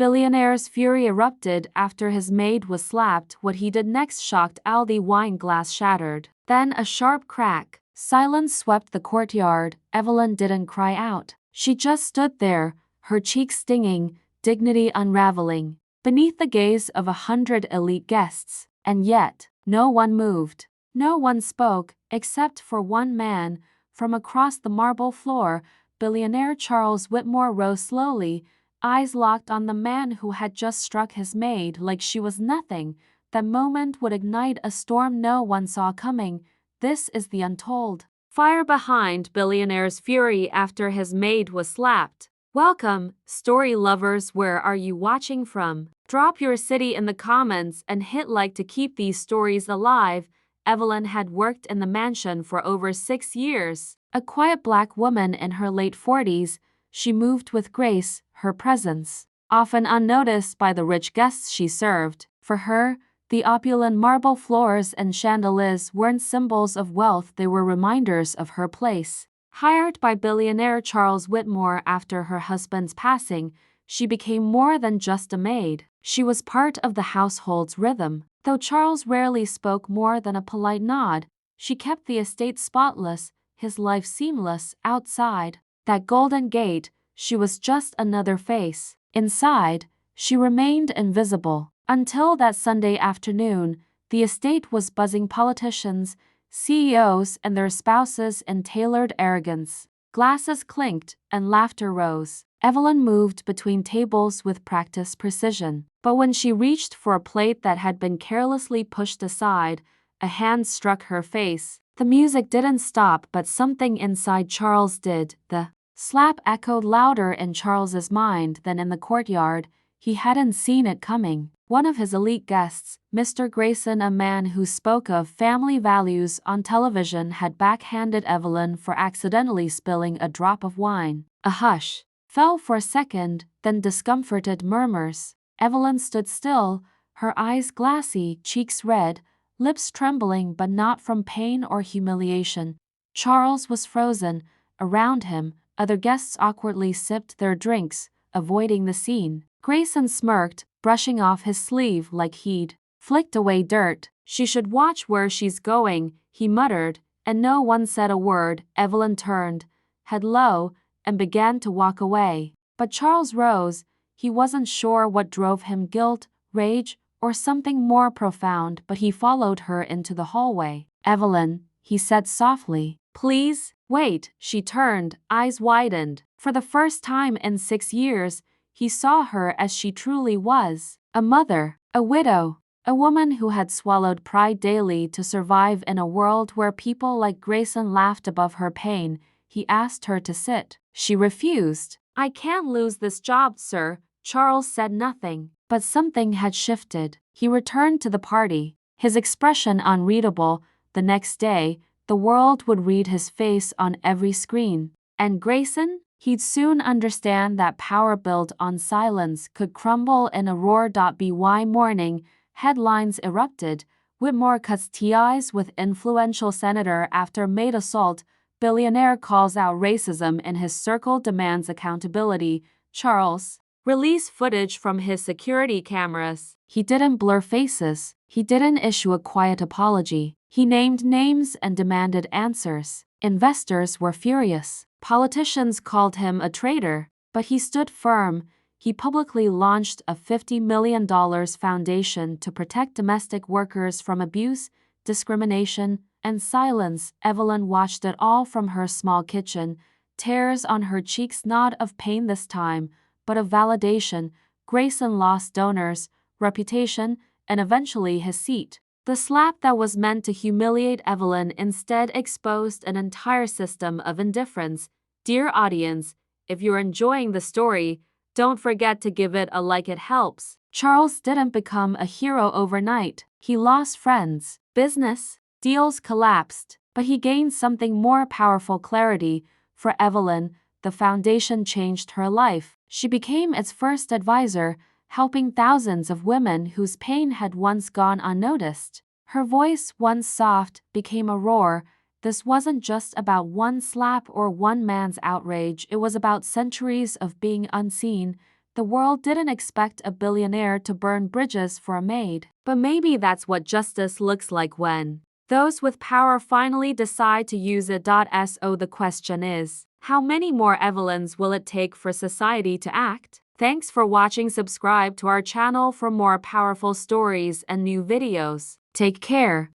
Billionaire's fury erupted after his maid was slapped. What he did next shocked all. The wine glass shattered. Then a sharp crack. Silence swept the courtyard. Evelyn didn't cry out. She just stood there, her cheeks stinging, dignity unraveling, beneath the gaze of 100 elite guests. And yet, no one moved. No one spoke, except for one man. From across the marble floor, billionaire Charles Whitmore rose slowly, eyes locked on the man who had just struck his maid like she was nothing. That moment would ignite a storm no one saw coming. This is the untold fire behind Billionaire's fury after his maid was slapped. Welcome, story lovers. Where are you watching from? Drop your city in the comments and hit like to keep these stories alive. Evelyn had worked in the mansion for over 6 years. A quiet black woman in her late 40s, she moved with grace, her presence often unnoticed by the rich guests she served. For her, the opulent marble floors and chandeliers weren't symbols of wealth, they were reminders of her place. Hired by billionaire Charles Whitmore after her husband's passing, she became more than just a maid. She was part of the household's rhythm. Though Charles rarely spoke more than a polite nod, she kept the estate spotless, his life seamless. Outside that golden gate, she was just another face. Inside, she remained invisible. Until that Sunday afternoon, the estate was buzzing. Politicians, CEOs, and their spouses in tailored arrogance. Glasses clinked, and laughter rose. Evelyn moved between tables with practiced precision. But when she reached for a plate that had been carelessly pushed aside, a hand struck her face. The music didn't stop, but something inside Charles did. The slap echoed louder in Charles's mind than in the courtyard. He hadn't seen it coming. One of his elite guests, Mr. Grayson, a man who spoke of family values on television, had backhanded Evelyn for accidentally spilling a drop of wine. A hush fell for a second, then discomforted murmurs. Evelyn stood still, her eyes glassy, cheeks red, lips trembling, but not from pain or humiliation. Charles was frozen. Around him, other guests awkwardly sipped their drinks, avoiding the scene. Grayson smirked, brushing off his sleeve like he'd flicked away dirt. She should watch where she's going, he muttered, and no one said a word. Evelyn turned, head low, and began to walk away. But Charles rose. He wasn't sure what drove him, guilt, rage, or something more profound, but he followed her into the hallway. Evelyn, he said softly. Please, wait. She turned, eyes widened. For the first time in 6 years, he saw her as she truly was. A mother, a widow, a woman who had swallowed pride daily to survive in a world where people like Grayson laughed above her pain. He asked her to sit. She refused. I can't lose this job, sir. Charles said nothing. But something had shifted. He returned to the party, his expression unreadable. The next day, the world would read his face on every screen. And Grayson? He'd soon understand that power built on silence could crumble in a roar. By morning, headlines erupted. Whitmore cuts ties with influential senator after maid assault. Billionaire calls out racism in his circle, demands accountability. Charles release footage from his security cameras. He didn't blur faces. He didn't issue a quiet apology. He named names and demanded answers. Investors were furious. Politicians called him a traitor, but he stood firm. He publicly launched a $50 million foundation to protect domestic workers from abuse, discrimination, and silence. Evelyn watched it all from her small kitchen, tears on her cheeks, not of pain this time, but of validation. Grayson lost donors, reputation, and eventually his seat. The slap that was meant to humiliate Evelyn instead exposed an entire system of indifference. Dear audience, if you're enjoying the story, don't forget to give it a like, it helps. Charles didn't become a hero overnight. He lost friends, business, deals collapsed, but he gained something more powerful: clarity. For Evelyn, the foundation changed her life. She became its first advisor, helping thousands of women whose pain had once gone unnoticed. Her voice, once soft, became a roar. This wasn't just about one slap or one man's outrage, it was about centuries of being unseen. The The world didn't expect a billionaire to burn bridges for a maid. But maybe that's what justice looks like when those with power finally decide to use it. So the question is, how many more Evelyns will it take for society to act? Thanks for watching. Subscribe to our channel for more powerful stories and new videos. Take care.